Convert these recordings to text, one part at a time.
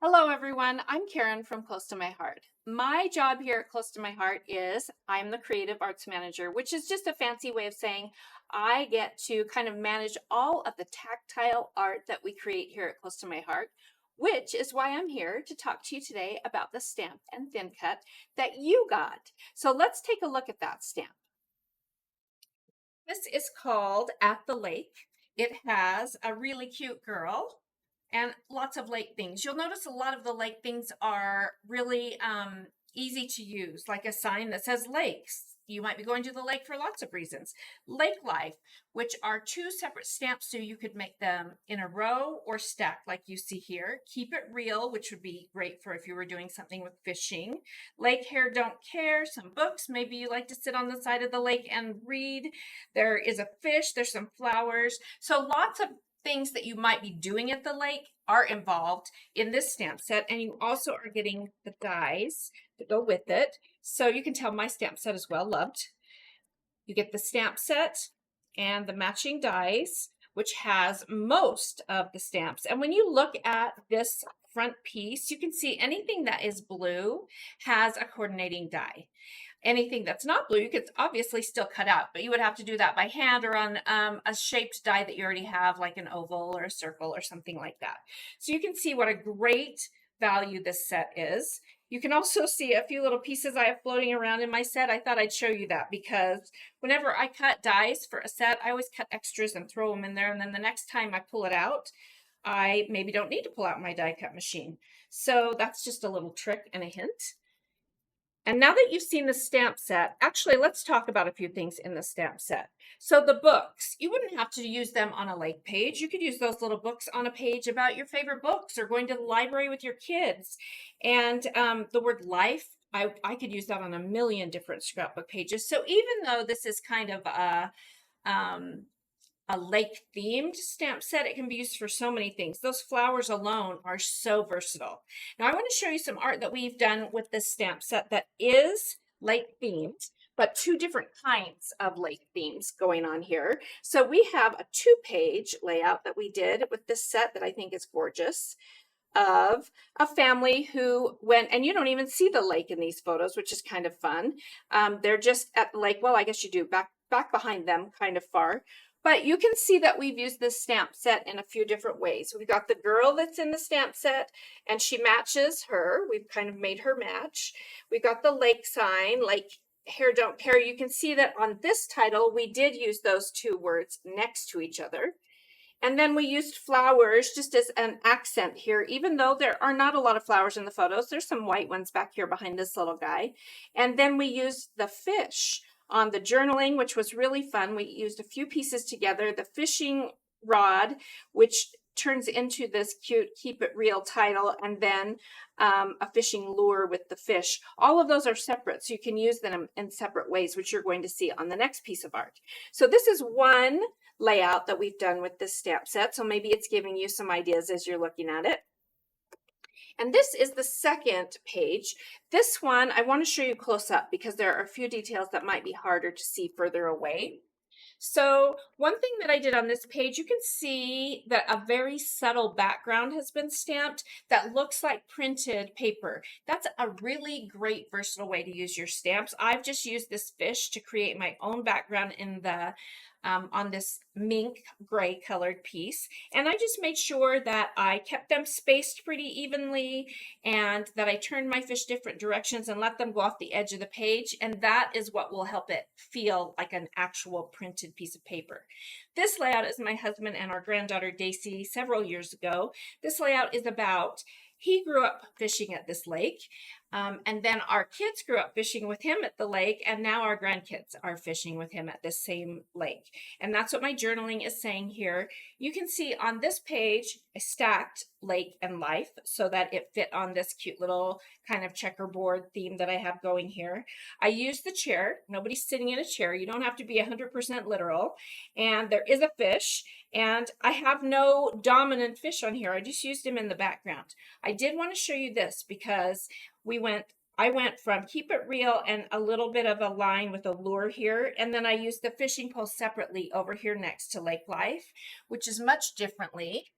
Hello, everyone. I'm Karen from Close to My Heart. My job here at Close to My Heart is I'm the creative arts manager, which is just a fancy way of saying I get to kind of manage all of the tactile art that we create here at Close to My Heart, which is why I'm here to talk to you today about the stamp and thin cut that you got. So let's take a look at that stamp. This is called At the Lake. It has a really cute girl and lots of lake things. You'll notice a lot of the lake things are really easy to use, like a sign that says lakes. You might be going to the lake for lots of reasons. Lake Life, which are two separate stamps, so you could make them in a row or stacked like you see here. Keep It Real, which would be great for if you were doing something with fishing. Lake Hair Don't Care, some books. Maybe you like to sit on the side of the lake and read. There is a fish, there's some flowers. So lots of things that you might be doing at the lake are involved in this stamp set, and you also are getting the dies that go with it. So you can tell my stamp set is well loved. You get the stamp set and the matching dies, which has most of the stamps. And when you look at this front piece, you can see anything that is blue has a coordinating die. Anything that's not blue, you could obviously still cut out, but you would have to do that by hand or on a shaped die that you already have, like an oval or a circle or something like that. So you can see what a great value this set is. You can also see a few little pieces I have floating around in my set. I thought I'd show you that because whenever I cut dies for a set, I always cut extras and throw them in there. And then the next time I pull it out, I maybe don't need to pull out my die cut machine. So that's just a little trick and a hint. And now that you've seen the stamp set, actually, let's talk about a few things in the stamp set. So the books, you wouldn't have to use them on a lake page. You could use those little books on a page about your favorite books or going to the library with your kids. And the word life, I could use that on a million different scrapbook pages. So even though this is kind of a lake themed stamp set, it can be used for so many things. Those flowers alone are so versatile. Now I want to show you some art that we've done with this stamp set that is lake themed, but two different kinds of lake themes going on here. So we have a 2-page layout that we did with this set that I think is gorgeous, of a family who went, and you don't even see the lake in these photos, which is kind of fun. They're just at the lake. Well, I guess you do, back behind them, kind of far. But you can see that we've used this stamp set in a few different ways. We've got the girl that's in the stamp set, and she matches her. We've kind of made her match. We've got the lake sign, like Hair Don't Care. You can see that on this title, we did use those two words next to each other. And then we used flowers just as an accent here, even though there are not a lot of flowers in the photos. There's some white ones back here behind this little guy. And then we used the fish on the journaling, which was really fun. We used a few pieces together, the fishing rod, which turns into this cute Keep It Real title, and then a fishing lure with the fish. All of those are separate, so you can use them in separate ways, which you're going to see on the next piece of art. So this is one layout that we've done with this stamp set, so maybe it's giving you some ideas as you're looking at it. And this is the second page. This one I want to show you close up because there are a few details that might be harder to see further away. So one thing that I did on this page, you can see that a very subtle background has been stamped that looks like printed paper. That's a really great versatile way to use your stamps. I've just used this fish to create my own background in the on this mink gray colored piece. And I just made sure that I kept them spaced pretty evenly and that I turned my fish different directions and let them go off the edge of the page. And that is what will help it feel like an actual printed piece of paper. This layout is my husband and our granddaughter Daisy several years ago. This layout is about he grew up fishing at this lake, and then our kids grew up fishing with him at the lake, and now our grandkids are fishing with him at this same lake. And that's what my journaling is saying here. You can see on this page, I stacked lake and life so that it fit on this cute little kind of checkerboard theme that I have going here. I used the chair. Nobody's sitting in a chair. You don't have to be 100% literal. And there is a fish, and I have no dominant fish on here. I just used him in the background. I did want to show you this because I went from Keep It Real and a little bit of a line with a lure here, and then I used the fishing pole separately over here next to Lake Life, which is much differently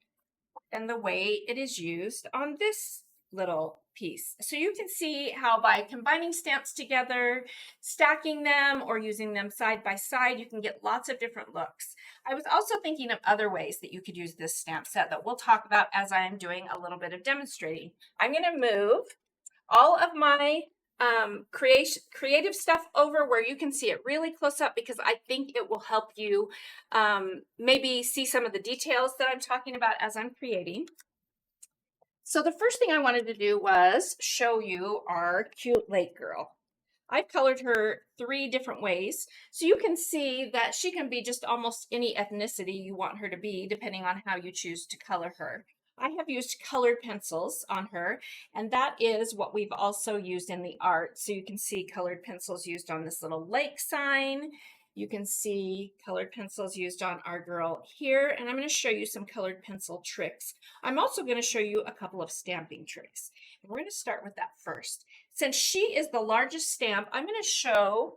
than the way it is used on this little piece. So you can see how by combining stamps together, stacking them, or using them side by side, you can get lots of different looks. I was also thinking of other ways that you could use this stamp set that we'll talk about as I am doing a little bit of demonstrating. I'm going to move all of my creative stuff over where you can see it really close up, because I think it will help you maybe see some of the details that I'm talking about as I'm creating. So the first thing I wanted to do was show you our cute lake girl. I've colored her 3 different ways, so you can see that she can be just almost any ethnicity you want her to be, depending on how you choose to color her. I have used colored pencils on her, and that is what we've also used in the art. So you can see colored pencils used on this little lake sign. You can see colored pencils used on our girl here, and I'm going to show you some colored pencil tricks. I'm also going to show you a couple of stamping tricks. And we're going to start with that first. Since she is the largest stamp, I'm going to show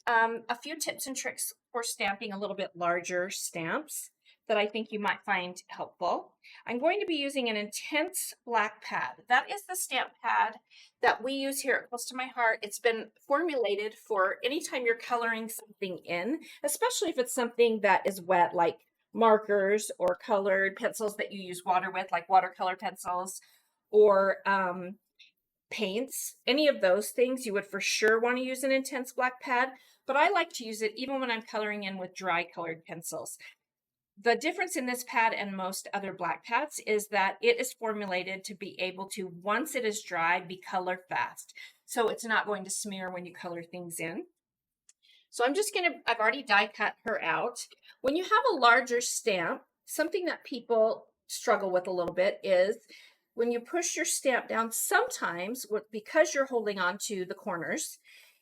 a few tips and tricks for stamping a little bit larger stamps that I think you might find helpful. I'm going to be using an intense black pad. That is the stamp pad that we use here at Close to My Heart. It's been formulated for anytime you're coloring something in, especially if it's something that is wet, like markers or colored pencils that you use water with, like watercolor pencils, or paints. Any of those things, you would for sure want to use an intense black pad, but I like to use it even when I'm coloring in with dry colored pencils. The difference in this pad and most other black pads is that it is formulated to be able to, once it is dry, be color fast. So it's not going to smear when you color things in. So I've already die cut her out. When you have a larger stamp, something that people struggle with a little bit is when you push your stamp down, sometimes because you're holding on to the corners,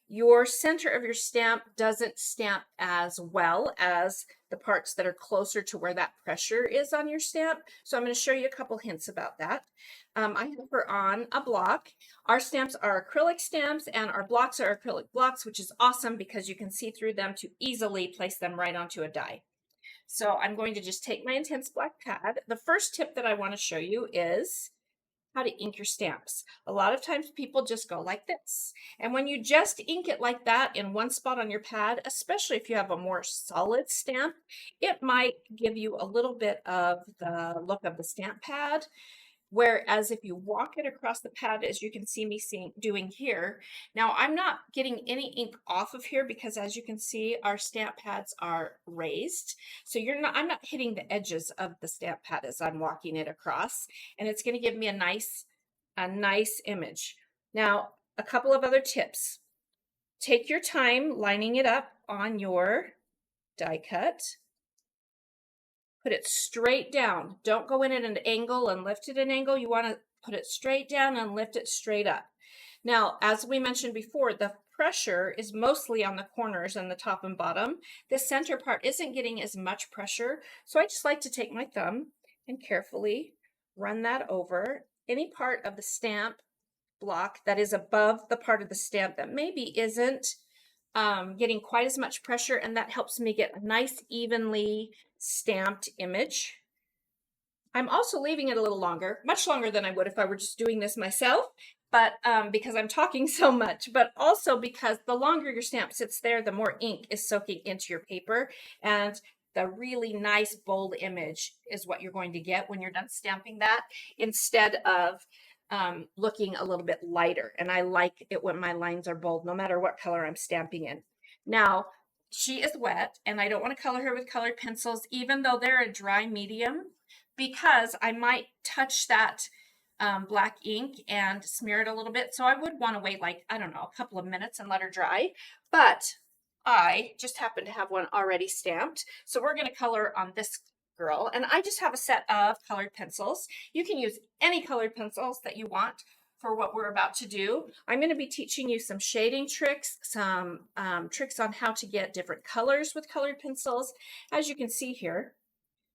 your center of your stamp doesn't stamp as well as the parts that are closer to where that pressure is on your stamp. So I'm going to show you a couple hints about that. I have her on a block. Our stamps are acrylic stamps and our blocks are acrylic blocks, which is awesome because you can see through them to easily place them right onto a die. So I'm going to just take my intense black pad. The first tip that I want to show you is how to ink your stamps. A lot of times people just go like this. And when you just ink it like that in one spot on your pad, especially if you have a more solid stamp, it might give you a little bit of the look of the stamp pad. Whereas if you walk it across the pad, as you can see me doing here, now I'm not getting any ink off of here because as you can see, our stamp pads are raised. So I'm not hitting the edges of the stamp pad as I'm walking it across, and it's going to give me a nice image. Now, a couple of other tips. Take your time lining it up on your die cut. Put it straight down. Don't go in at an angle and lift it at an angle. You want to put it straight down and lift it straight up. Now, as we mentioned before, the pressure is mostly on the corners and the top and bottom. The center part isn't getting as much pressure. So I just like to take my thumb and carefully run that over any part of the stamp block that is above the part of the stamp that maybe isn't getting quite as much pressure, and that helps me get a nice evenly stamped image. I'm also leaving it a little longer, much longer than I would if I were just doing this myself, but because I'm talking so much, but also because the longer your stamp sits there, the more ink is soaking into your paper, and the really nice bold image is what you're going to get when you're done stamping that, instead of looking a little bit lighter. And I like it when my lines are bold, no matter what color I'm stamping in. Now, she is wet, and I don't want to color her with colored pencils, even though they're a dry medium, because I might touch that black ink and smear it a little bit. So I would want to wait, like, I don't know, a couple of minutes and let her dry. But I just happen to have one already stamped. So we're going to color on this girl, and I just have a set of colored pencils. You can use any colored pencils that you want for what we're about to do. I'm going to be teaching you some shading tricks, some tricks on how to get different colors with colored pencils. As you can see here,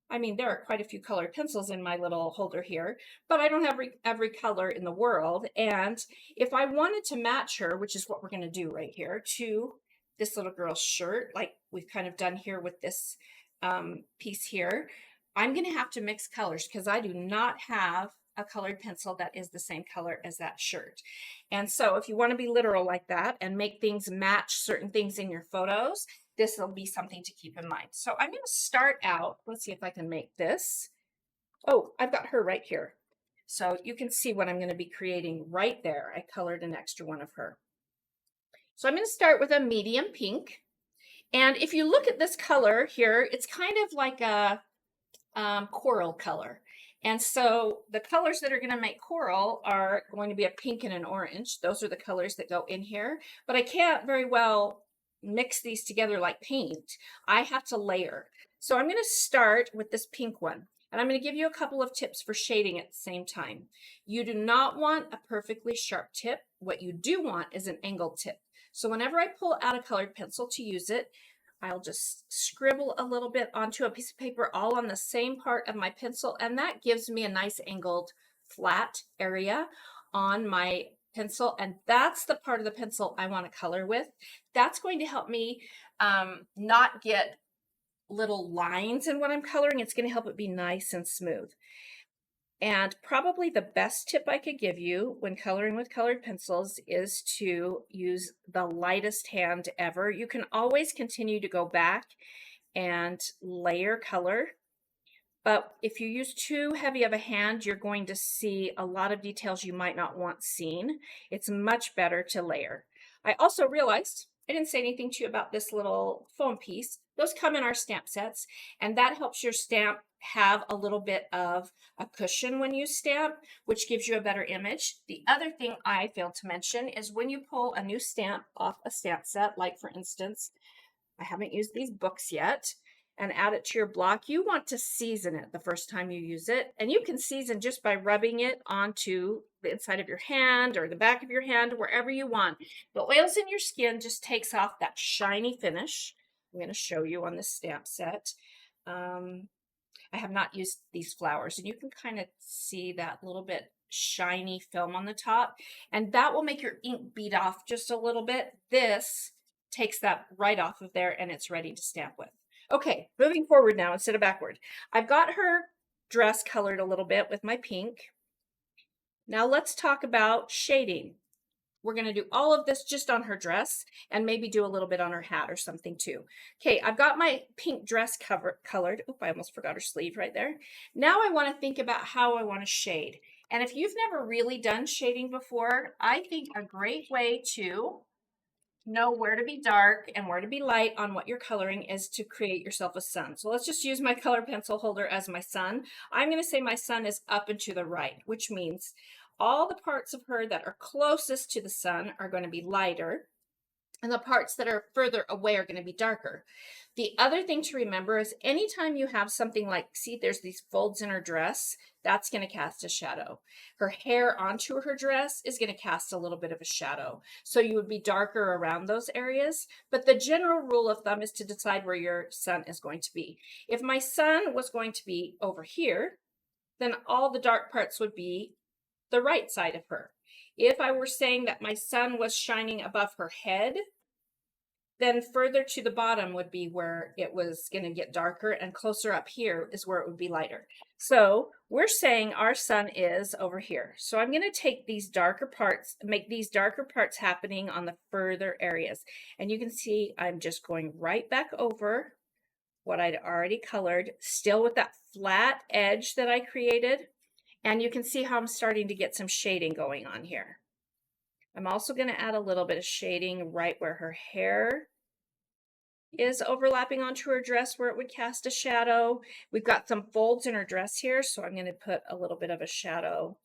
I mean, there are quite a few colored pencils in my little holder here, but I don't have every color in the world. And if I wanted to match her, which is what we're going to do right here, to this little girl's shirt, like we've kind of done here with this piece here, I'm going to have to mix colors because I do not have a colored pencil that is the same color as that shirt. And so if you want to be literal like that and make things match certain things in your photos, this will be something to keep in mind. So I'm going to start out, let's see if I can make this. Oh, I've got her right here. So you can see what I'm going to be creating right there. I colored an extra one of her. So I'm going to start with a medium pink. And if you look at this color here, it's kind of like a coral color. And so the colors that are going to make coral are going to be a pink and an orange. Those are the colors that go in here. But I can't very well mix these together like paint. I have to layer. So I'm going to start with this pink one. And I'm going to give you a couple of tips for shading at the same time. You do not want a perfectly sharp tip. What you do want is an angled tip. So whenever I pull out a colored pencil to use it, I'll just scribble a little bit onto a piece of paper all on the same part of my pencil, and that gives me a nice angled flat area on my pencil, and that's the part of the pencil I want to color with. That's going to help me not get little lines in what I'm coloring. It's going to help it be nice and smooth. And probably the best tip I could give you when coloring with colored pencils is to use the lightest hand ever. You can always continue to go back and layer color, but if you use too heavy of a hand, you're going to see a lot of details you might not want seen. It's much better to layer. I also realized I didn't say anything to you about this little foam piece. Those come in our stamp sets, and that helps your stamp have a little bit of a cushion when you stamp, which gives you a better image. The other thing I failed to mention is when you pull a new stamp off a stamp set, like for instance, I haven't used these books yet, and add it to your block, you want to season it the first time you use it. And you can season just by rubbing it onto the inside of your hand or the back of your hand, wherever you want. The oils in your skin just takes off that shiny finish. I'm going to show you on this stamp set. I have not used these flowers, and you can kind of see that little bit shiny film on the top, and that will make your ink bead off just a little bit. This takes that right off of there, and it's ready to stamp with. Okay, moving forward now instead of backward. I've got her dress colored a little bit with my pink. Now let's talk about shading. We're going to do all of this just on her dress and maybe do a little bit on her hat or something too. Okay, I've got my pink dress colored. Oop, I almost forgot her sleeve right there. Now I want to think about how I want to shade. And if you've never really done shading before, I think a great way to know where to be dark and where to be light on what you're coloring is to create yourself a sun. So let's just use my color pencil holder as my sun. I'm going to say my sun is up and to the right, which means all the parts of her that are closest to the sun are going to be lighter, and the parts that are further away are going to be darker. The other thing to remember is anytime you have something like, see, there's these folds in her dress, that's going to cast a shadow. Her hair onto her dress is going to cast a little bit of a shadow. So you would be darker around those areas. But the general rule of thumb is to decide where your sun is going to be. If my sun was going to be over here, then all the dark parts would be the right side of her. If I were saying that my sun was shining above her head, then further to the bottom would be where it was going to get darker, and closer up here is where it would be lighter. So we're saying our sun is over here. So I'm going to take these darker parts, make these darker parts happening on the further areas. And you can see I'm just going right back over what I'd already colored, still with that flat edge that I created. And you can see how I'm starting to get some shading going on here. I'm also going to add a little bit of shading right where her hair is overlapping onto her dress where it would cast a shadow. We've got some folds in her dress here, so I'm going to put a little bit of a shadow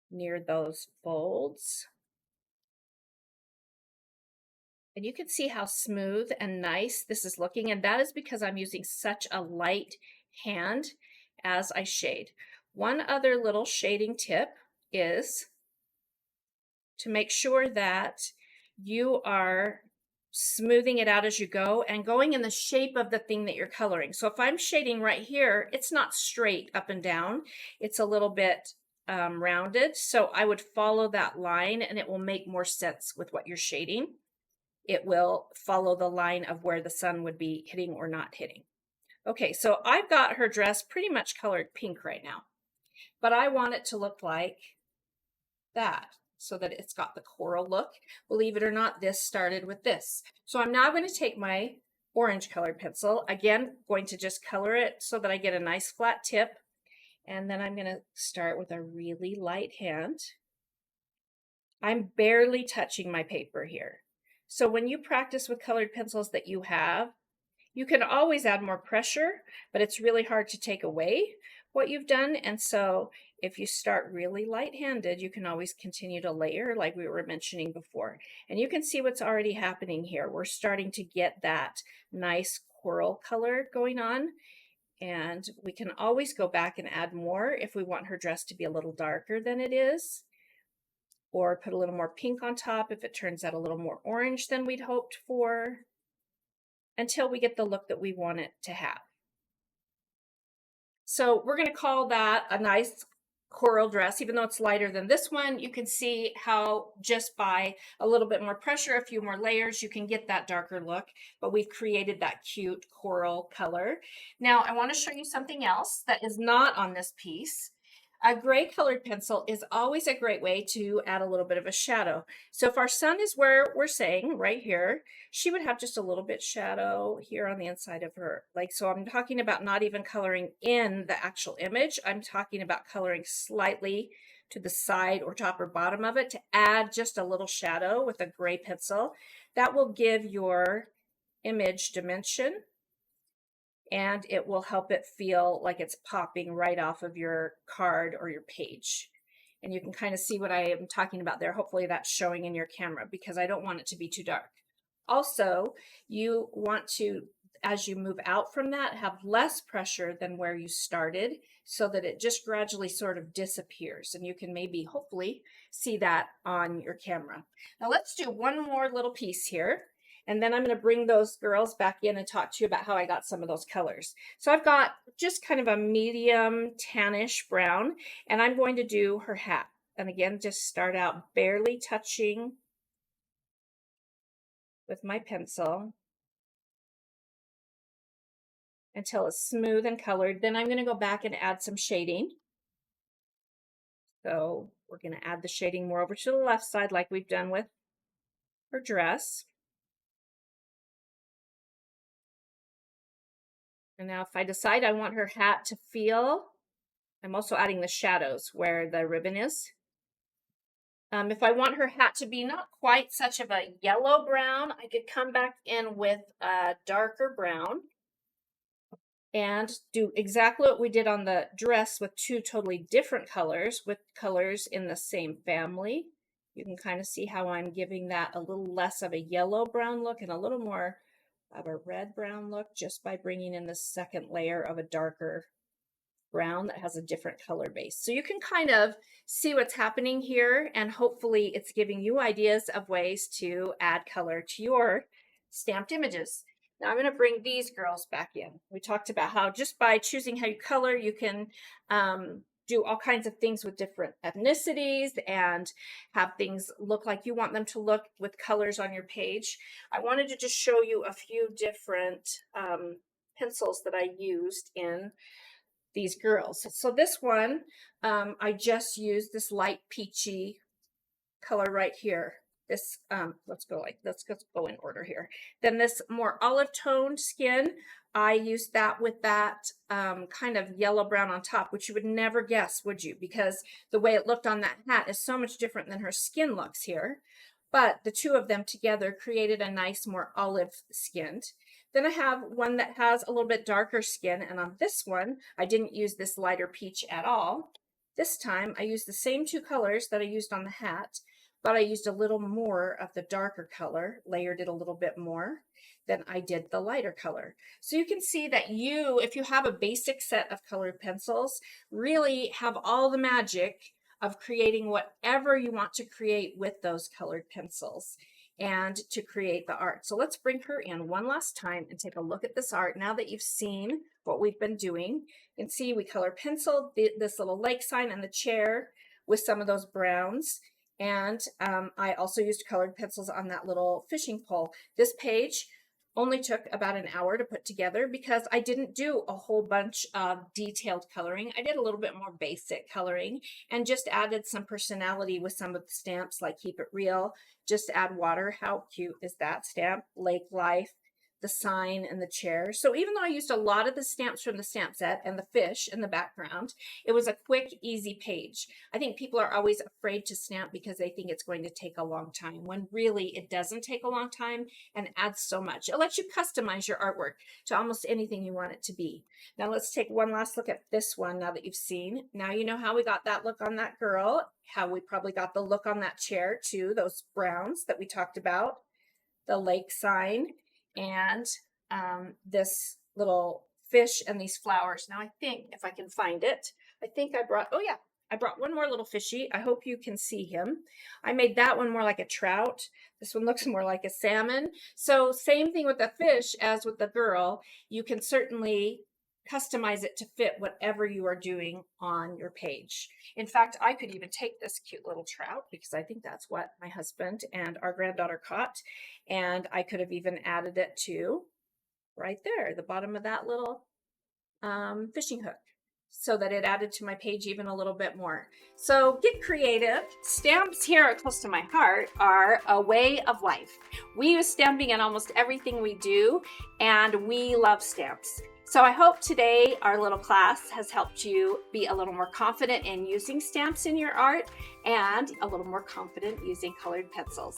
near those folds. And you can see how smooth and nice this is looking, and that is because I'm using such a light hand as I shade. One other little shading tip is to make sure that you are smoothing it out as you go and going in the shape of the thing that you're coloring. So if I'm shading right here, it's not straight up and down. It's a little bit rounded. So I would follow that line and it will make more sense with what you're shading. It will follow the line of where the sun would be hitting or not hitting. Okay, so I've got her dress pretty much colored pink right now. but I want it to look like that so that it's got the coral look. Believe it or not, this started with this. So I'm now going to take my orange colored pencil, again, going to just color it so that I get a nice flat tip. And then I'm going to start with a really light hand. I'm barely touching my paper here. So when you practice with colored pencils that you have, you can always add more pressure, but it's really hard to take away what you've done. And so if you start really light-handed, you can always continue to layer like we were mentioning before. And you can see what's already happening here. We're starting to get that nice coral color going on. And we can always go back and add more if we want her dress to be a little darker than it is, or put a little more pink on top if it turns out a little more orange than we'd hoped for, until we get the look that we want it to have. So we're going to call that a nice coral dress. Even though it's lighter than this one, you can see how just by a little bit more pressure, a few more layers, you can get that darker look, but we've created that cute coral color. Now I want to show you something else that is not on this piece. A gray colored pencil is always a great way to add a little bit of a shadow. So if our sun is where we're saying right here, she would have just a little bit shadow here on the inside of her. Like, so I'm talking about not even coloring in the actual image. I'm talking about coloring slightly to the side or top or bottom of it to add just a little shadow with a gray pencil. That will give your image dimension, and it will help it feel like it's popping right off of your card or your page. And you can kind of see what I am talking about there. Hopefully that's showing in your camera, because I don't want it to be too dark. Also, you want to, as you move out from that, have less pressure than where you started, so that it just gradually sort of disappears. And you can maybe, hopefully, see that on your camera. Now let's do one more little piece here. And then I'm going to bring those girls back in and talk to you about how I got some of those colors. So I've got just kind of a medium tannish brown, and I'm going to do her hat. And again, just start out barely touching with my pencil until it's smooth and colored. Then I'm going to go back and add some shading. So we're going to add the shading more over to the left side like we've done with her dress. And now if I decide I want her hat to feel, I'm also adding the shadows where the ribbon is. If I want her hat to be not quite such of a yellow brown, I could come back in with a darker brown and do exactly what we did on the dress with two totally different colors, with colors in the same family. You can kind of see how I'm giving that a little less of a yellow brown look and a little more of a red brown look just by bringing in the second layer of a darker brown that has a different color base. So you can kind of see what's happening here, and hopefully it's giving you ideas of ways to add color to your stamped images. Now I'm going to bring these girls back in. We talked about how just by choosing how you color, you can do all kinds of things with different ethnicities and have things look like you want them to look with colors on your page. I wanted to just show you a few different pencils that I used in these girls. So this one, I just used this light peachy color right here. This, let's go in order here. Then this more olive toned skin, I used that with that kind of yellow brown on top, which you would never guess, would you? Because the way it looked on that hat is so much different than her skin looks here. But the two of them together created a nice, more olive skinned. Then I have one that has a little bit darker skin, and on this one, I didn't use this lighter peach at all. This time, I used the same two colors that I used on the hat, but I used a little more of the darker color, layered it a little bit more than I did the lighter color. So you can see that you, if you have a basic set of colored pencils, really have all the magic of creating whatever you want to create with those colored pencils and to create the art. So let's bring her in one last time and take a look at this art. Now that you've seen what we've been doing, you can see we color penciled this little lake sign and the chair with some of those browns. And I also used colored pencils on that little fishing pole. This page only took about an hour to put together because I didn't do a whole bunch of detailed coloring. I did a little bit more basic coloring and just added some personality with some of the stamps, like Keep It Real, Just Add Water. How cute is that stamp? Lake Life, the sign, and the chair. So even though I used a lot of the stamps from the stamp set and the fish in the background, it was a quick, easy page. I think people are always afraid to stamp because they think it's going to take a long time, when really it doesn't take a long time and adds so much. It lets you customize your artwork to almost anything you want it to be. Now let's take one last look at this one now that you've seen. Now you know how we got that look on that girl, how we probably got the look on that chair too, those browns that we talked about, the lake sign, and this little fish and these flowers. Now I think if I can find it, I think I brought, oh yeah, I brought one more little fishy. I hope you can see him. I made that one more like a trout. This one looks more like a salmon. So same thing with the fish as with the girl. You can certainly customize it to fit whatever you are doing on your page. In fact, I could even take this cute little trout because I think that's what my husband and our granddaughter caught. And I could have even added it to right there, the bottom of that little fishing hook, so that it added to my page even a little bit more. So get creative. Stamps here at Close to My Heart are a way of life. We use stamping in almost everything we do, and we love stamps. So I hope today our little class has helped you be a little more confident in using stamps in your art and a little more confident using colored pencils.